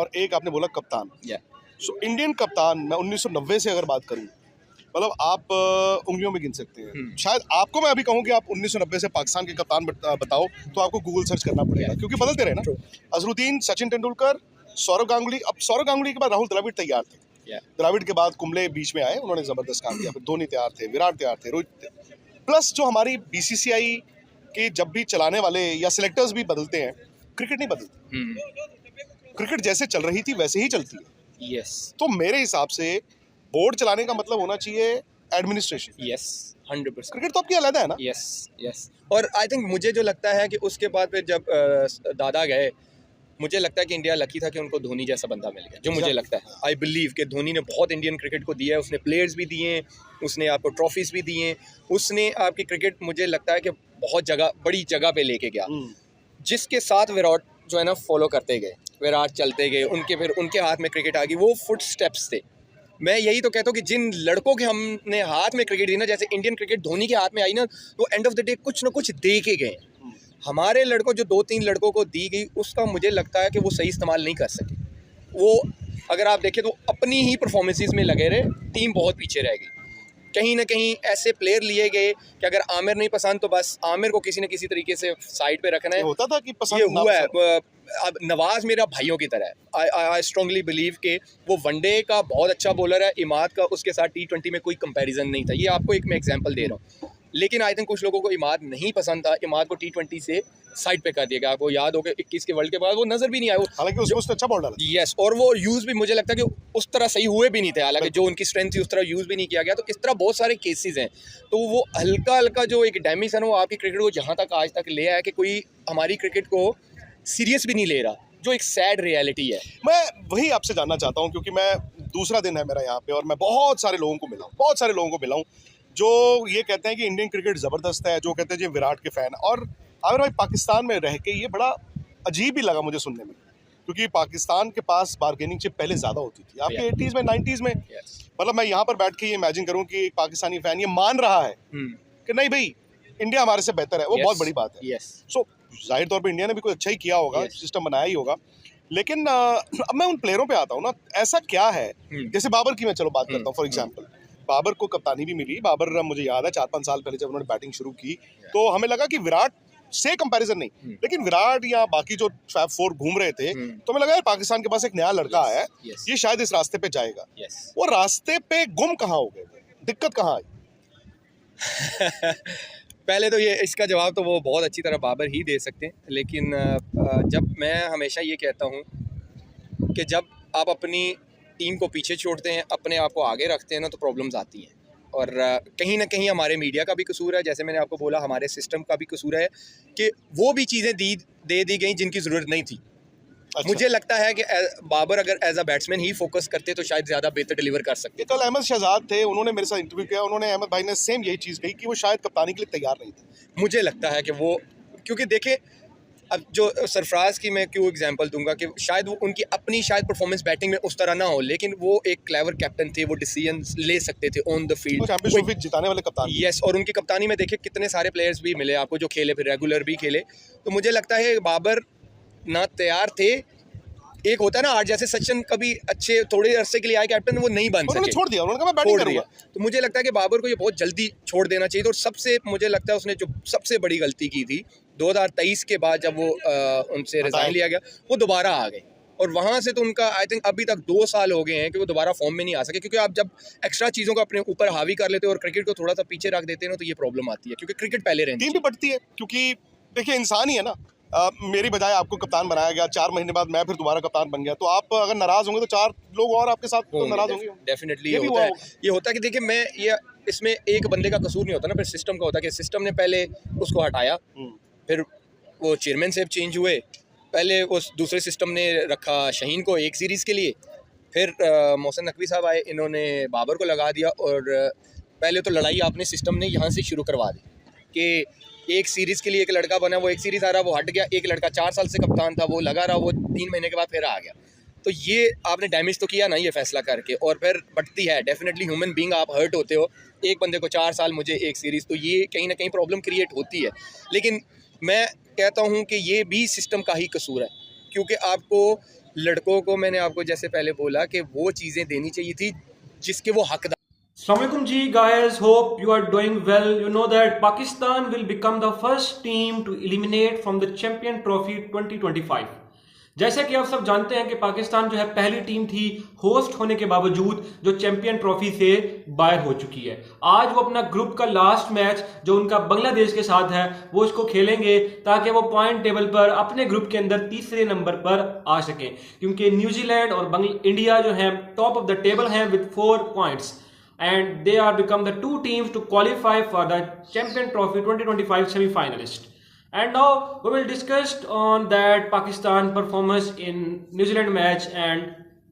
और एक आपने बोला कप्तान। सो इंडियन कप्तान मैं 1990 से अगर बात करूं, मतलब आप उंगलियों में गिन सकते हैं। शायद आपको मैं अभी कहूं कि आप 1990 से पाकिस्तान के कप्तान बताओ तो आपको गूगल सर्च करना पड़ेगा, क्योंकि बदलते रहे ना। अजरुद्दीन, सचिन तेंदुलकर, सौरव गांगुली। अब सौरव गांगुली के बाद राहुल द्रविड़ तैयार थे। द्रविड़ के बाद कुंबले बीच में आए, उन्होंने जबरदस्त काम किया। फिर धोनी तैयार थे, विराट तैयार थे, रोहित। प्लस जो हमारी बीसीसीआई के जब भी चलाने वाले या सिलेक्टर्स भी बदलते हैं, क्रिकेट नहीं बदलती। क्रिकेट जैसे चल रही थी वैसे ही चलती है। तो मेरे हिसाब से बोर्ड चलाने का मतलब होना चाहिए एडमिनिस्ट्रेशन। 100%। क्रिकेट तो आपकी अलग है ना। और आई थिंक मुझे जो लगता है कि उसके बाद फिर जब दादा गए, मुझे लगता है कि इंडिया लकी था कि उनको धोनी जैसा बंदा मिल गया। जो मुझे लगता है, आई बिलीव कि धोनी ने बहुत इंडियन क्रिकेट को दिया है। उसने प्लेयर्स भी दिए हैं, उसने आपको ट्रॉफीज भी दिए हैं, उसने आपकी क्रिकेट मुझे लगता है कि बहुत जगह, बड़ी जगह पे लेके गया, जिसके साथ विराट जो है ना फॉलो करते गए, विराट चलते गए, उनके फिर उनके हाथ में क्रिकेट आ गई। वो फुट स्टेप्स थे। मैं यही तो कहता हूँ कि जिन लड़कों के हमने हाथ में क्रिकेट दी ना, जैसे इंडियन क्रिकेट धोनी के हाथ में आई ना, वो एंड ऑफ द डे कुछ ना कुछ दे के गए। हमारे लड़कों जो 2-3 लड़कों को दी गई, उसका मुझे लगता है कि वो सही इस्तेमाल नहीं कर सके। वो अगर आप देखें तो अपनी ही परफॉर्मेंसेस में लगे रहे, टीम बहुत पीछे रह गई। कहीं ना कहीं ऐसे प्लेयर लिए गए कि अगर आमिर नहीं पसंद तो बस आमिर को किसी न किसी तरीके से साइड पे रखना है। होता था कि पसंद ये हुआ है। अब नवाज मेरा भाइयों की तरह है। आई स्ट्रांगली बिलीव कि वो वनडे का बहुत अच्छा बॉलर है। इमाद का उसके साथ T20 में कोई कंपैरिजन नहीं था। ये आपको एक मैं एग्जांपल दे रहा हूँ। लेकिन आई थिंक कुछ लोगों को इमाद नहीं पसंद था। इमाद को T20 से साइड पे कर दिया गया। आपको याद होगा 21 के वर्ल्ड के बाद वो नजर भी नहीं आया। हालांकि उसको अच्छा बॉल डाला। यस, और वो यूज़ भी मुझे लगता है कि उस तरह सही हुए भी नहीं थे। हालांकि जो उनकी स्ट्रेंथ थी उस तरह यूज़ भी नहीं किया गया। तो इस तरह बहुत सारे केसेस हैं। तो वो हल्का हल्का जो एक डैमेज है ना, वो आपकी क्रिकेट को जहाँ तक आज तक ले आया कि कोई हमारी क्रिकेट को सीरियस भी नहीं ले रहा, जो एक सैड रियलिटी है। मैं वही आपसे जानना चाहता हूँ, क्योंकि मैं दूसरा दिन है मेरा यहाँ पे और मैं बहुत सारे लोगों को मिला हूँ जो ये कहते हैं कि इंडियन क्रिकेट ज़बरदस्त है, जो कहते हैं जी विराट के फ़ैन। और आमिर भाई, पाकिस्तान में रह के ये बड़ा अजीब ही लगा मुझे सुनने में, क्योंकि पाकिस्तान के पास बार्गेनिंग चिप पहले ज़्यादा होती थी। आपके 80s में 90s में मतलब मैं यहाँ पर बैठ के ये इमेजिन करूँ कि एक पाकिस्तानी फ़ैन ये मान रहा है कि नहीं भाई इंडिया हमारे से बेहतर है, वो बहुत बड़ी बात है। सो जाहिर तौर पे इंडिया ने भी कुछ अच्छा ही किया होगा, सिस्टम बनाया ही होगा। लेकिन अब मैं उन प्लेयरों पे आता हूँ ना, ऐसा क्या है, जैसे बाबर की मैं चलो बात करता हूँ फॉर एग्जांपल। बाबर को कप्तानी भी मिली। बाबर मुझे याद है 4-5 साल पहले जब उन्होंने बैटिंग शुरू की तो हमें लगा कि विराट से कंपैरिजन नहीं, लेकिन विराट या बाकी जो फैब फोर घूम रहे थे तो हमें लगा यार पाकिस्तान के पास एक नया लड़का आया है, ये शायद इस रास्ते पे जाएगा। वो रास्ते पे गुम कहाँ हो गए, दिक्कत कहाँ आई? पहले तो ये इसका जवाब तो वो बहुत अच्छी तरह बाबर ही दे सकते हैं। लेकिन जब मैं हमेशा ये कहता हूँ कि जब आप अपनी टीम को पीछे छोड़ते हैं, अपने आप को आगे रखते हैं ना, तो प्रॉब्लम्स आती हैं। और कहीं ना कहीं हमारे मीडिया का भी कसूर है, जैसे मैंने आपको बोला हमारे सिस्टम का भी कसूर है कि वो भी चीज़ें दे दी गई जिनकी ज़रूरत नहीं थी। अच्छा। मुझे लगता है कि बाबर अगर एज अ बैट्समैन ही फोकस करते तो शायद ज़्यादा बेहतर डिलीवर कर सकते। कल अहमद शहजाद थे, उन्होंने मेरे साथ इंटरव्यू किया, उन्होंने अहमद भाई ने सेम यही चीज़ कही कि वो शायद कप्तानी के लिए तैयार नहीं थे। मुझे लगता है कि वो, क्योंकि देखें अब जो सरफराज की मैं क्यों एग्जांपल दूंगा कि शायद वो उनकी अपनी शायद परफॉर्मेंस बैटिंग में उस तरह ना हो, लेकिन वो एक क्लेवर कैप्टन थे, वो डिसीजन ले सकते थे ऑन द फील्ड, चैंपियनशिप जिताने वाले कप्तान। यस, और उनकी कप्तानी में देखिए कितने सारे प्लेयर्स भी मिले आपको जो खेले, फिर रेगुलर भी खेले। तो मुझे लगता है बाबर ना तैयार थे। एक होता है ना आज जैसे सचिन कभी अच्छे थोड़े अरसे के लिए आए कैप्टन, वो नहीं बन सके, छोड़ दिया, उन्होंने कहा मैं बैटिंग करूंगा। तो मुझे लगता है कि बाबर को ये बहुत जल्दी छोड़ देना चाहिए। और सबसे मुझे लगता है उसने जो सबसे बड़ी गलती की थी 2023 के बाद जब वो उनसे रिजाइन लिया गया, वो दोबारा आ गए। और वहाँ से तो उनका आई थिंक अभी तक 2 साल हो गए हैं कि वो दोबारा फॉर्म में नहीं आ सके, क्योंकि आप जब एक्स्ट्रा चीज़ों को अपने ऊपर हावी कर लेते हो और क्रिकेट को थोड़ा सा पीछे रख देते हैं ना, तो ये प्रॉब्लम आती है, क्योंकि क्रिकेट पहले रहती है। टीम भी बढ़ती है, क्योंकि देखिए इंसान ही है ना। मेरी बजाय आपको कप्तान बनाया गया, 4 महीने बाद मैं फिर दोबारा कप्तान बन गया, तो आप अगर नाराज होंगे तो 4 लोग और आपके साथ तो नाराज होंगे। डेफिनेटली ये होता है कि देखिए मैं ये इसमें एक बंदे का कसूर नहीं होता ना, फिर सिस्टम का होता है कि सिस्टम ने पहले उसको हटाया, फिर वो चेयरमैन साहब चेंज हुए, पहले वो दूसरे सिस्टम ने रखा शहीन को एक सीरीज़ के लिए, फिर मोहसिन नकवी साहब आए, इन्होंने बाबर को लगा दिया। और पहले तो लड़ाई आपने सिस्टम ने यहाँ से शुरू करवा दी कि एक सीरीज़ के लिए एक लड़का बना, वो एक सीरीज़ आ रहा, वो हट गया, एक लड़का 4 साल से कप्तान था वो लगा रहा, वो 3 महीने के बाद फिर आ गया। तो ये आपने डैमेज तो किया ना ये फैसला करके, और फिर बढ़ती है डेफिनेटली ह्यूमन बीइंग, आप हर्ट होते हो। एक बंदे को 4 साल, मुझे एक सीरीज़, तो ये कहीं ना कहीं प्रॉब्लम क्रिएट होती है। लेकिन मैं कहता हूँ कि ये भी सिस्टम का ही कसूर है, क्योंकि आपको लड़कों को मैंने आपको जैसे पहले बोला कि वो चीज़ें देनी चाहिए थी जिसके वो हकदार। Assalamualaikum ji guys, hope you are doing well. You know that Pakistan will become the first team to eliminate from the Champion Trophy 2025. जैसे कि आप सब जानते हैं कि पाकिस्तान जो है पहली टीम थी होस्ट होने के बावजूद जो चैंपियन ट्रॉफी से बाहर हो चुकी है। आज वो अपना ग्रुप का लास्ट मैच जो उनका बांग्लादेश के साथ है वो इसको खेलेंगे ताकि वो पॉइंट टेबल पर अपने ग्रुप के अंदर तीसरे नंबर पर आ सकें, क्योंकि न्यूजीलैंड और इंडिया जो है टॉप ऑफ द टेबल हैं with 4 points and they are become the 2 teams to qualify for the Champion Trophy 2025 semi-finalist. And now we will discuss on that Pakistan performance in New Zealand match and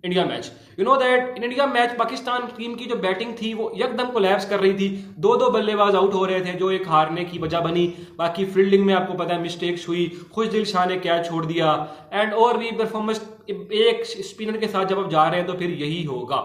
India match. You know that in India match Pakistan team की जो batting थी वो एकदम collapse कर रही थी। 2 बल्लेबाज out हो रहे थे जो एक हारने की वजह बनी। बाकी फील्डिंग में आपको पता है मिस्टेक्स हुई, खुशदिल शाह ने कैच छोड़ दिया एंड और भी परफॉर्मेंस एक स्पिनर के साथ जब आप जा रहे हैं तो फिर यही होगा।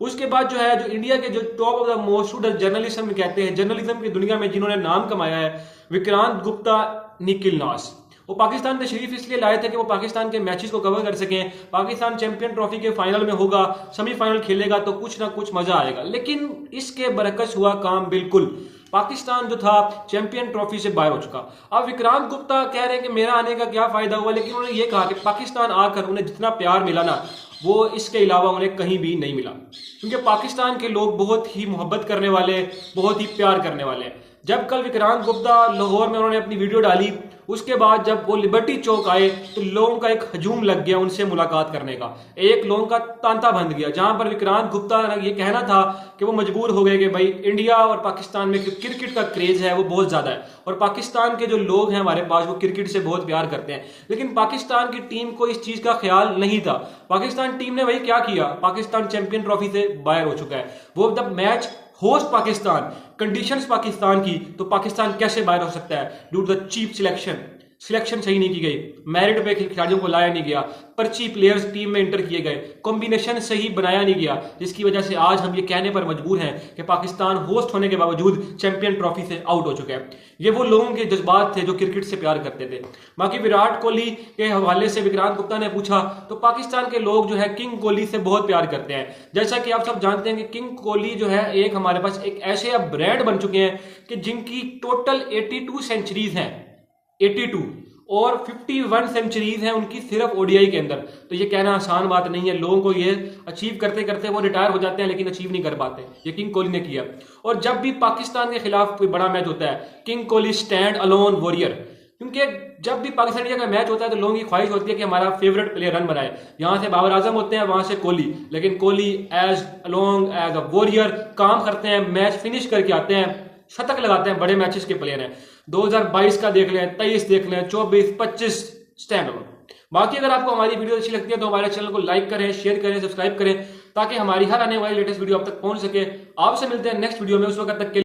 उसके बाद जो है जो इंडिया के जो top of the most journalism कहते हैं, जर्नलिज्म की दुनिया में जिन्होंने नाम कमाया है, विक्रांत गुप्ता, निखिल नास, वो पाकिस्तान तशरीफ इसलिए लाए थे कि वो पाकिस्तान के मैचेस को कवर कर सकें। पाकिस्तान चैंपियन ट्रॉफी के फाइनल में होगा, सेमीफाइनल खेलेगा तो कुछ ना कुछ मजा आएगा, लेकिन इसके बरकस हुआ काम बिल्कुल। पाकिस्तान जो था चैंपियन ट्रॉफी से बाहर हो चुका। अब विक्रांत गुप्ता कह रहे हैं कि मेरा आने का क्या फायदा हुआ, लेकिन उन्होंने ये कहा कि पाकिस्तान आकर उन्हें जितना प्यार मिला ना वो इसके अलावा उन्हें कहीं भी नहीं मिला, क्योंकि पाकिस्तान के लोग बहुत ही मोहब्बत करने वाले, बहुत ही प्यार करने वाले हैं। जब कल विक्रांत गुप्ता लाहौर में उन्होंने अपनी वीडियो डाली, उसके बाद जब वो लिबर्टी चौक आए तो लोगों का एक हजूम लग गया उनसे मुलाकात करने का, एक लोगों का तांता बंध गया, जहां पर विक्रांत गुप्ता का ये कहना था कि वो मजबूर हो गए कि भाई इंडिया और पाकिस्तान में क्रिकेट का क्रेज है वो बहुत ज्यादा है और पाकिस्तान के जो लोग हैं हमारे पास वो क्रिकेट से बहुत प्यार करते हैं, लेकिन पाकिस्तान की टीम को इस चीज का ख्याल नहीं था। पाकिस्तान टीम ने वही क्या किया, पाकिस्तान चैंपियन ट्रॉफी से बाहर हो चुका है। वो जब match host Pakistan, conditions Pakistan की, तो पाकिस्तान कैसे बाहर हो सकता है? Due to the cheap selection सही नहीं की गई, मेरिट पे खिलाड़ियों को लाया नहीं गया, पर्ची प्लेयर्स टीम में इंटर किए गए, कॉम्बिनेशन सही बनाया नहीं गया, जिसकी वजह से आज हम ये कहने पर मजबूर हैं कि पाकिस्तान होस्ट होने के बावजूद चैंपियन ट्रॉफी से आउट हो चुका है। ये वो लोगों के जज्बात थे जो क्रिकेट से प्यार करते थे। बाकी विराट कोहली के हवाले से विक्रांत गुप्ता ने पूछा तो पाकिस्तान के लोग जो है किंग कोहली से बहुत प्यार करते हैं। जैसा कि आप सब जानते हैं कि किंग कोहली जो है एक हमारे पास एक ऐसे अब ब्रांड बन चुके हैं कि जिनकी टोटल 82 सेंचुरीज हैं, 82 और 51 सेंचुरीज हैं उनकी सिर्फ ओडीआई के अंदर। तो ये कहना आसान बात नहीं है, लोगों को ये अचीव करते करते वो रिटायर हो जाते हैं लेकिन अचीव नहीं कर पाते। ये किंग कोहली ने किया। और जब भी पाकिस्तान के खिलाफ कोई बड़ा मैच होता है, king Kohli stand alone warrior, क्योंकि जब भी पाकिस्तान इंडिया का मैच होता है तो लोगों की ख्वाहिश होती है कि हमारा फेवरेट प्लेयर रन बनाए। यहां से बाबर आजम होते हैं, वहां से कोहली, लेकिन कोहली एज अ वॉरियर काम करते हैं, मैच फिनिश करके आते हैं, शतक लगाते हैं, बड़े मैचेस के प्लेयर हैं। 2022 का देख लें, 23 देख लें, 24, 25 स्टैंड ऑन। बाकी अगर आपको हमारी वीडियो अच्छी लगती है तो हमारे चैनल को लाइक करें, शेयर करें, सब्सक्राइब करें, ताकि हमारी हर आने वाली लेटेस्ट वीडियो आप तक पहुंच सके। आपसे मिलते हैं नेक्स्ट वीडियो में, उस वक्त तक के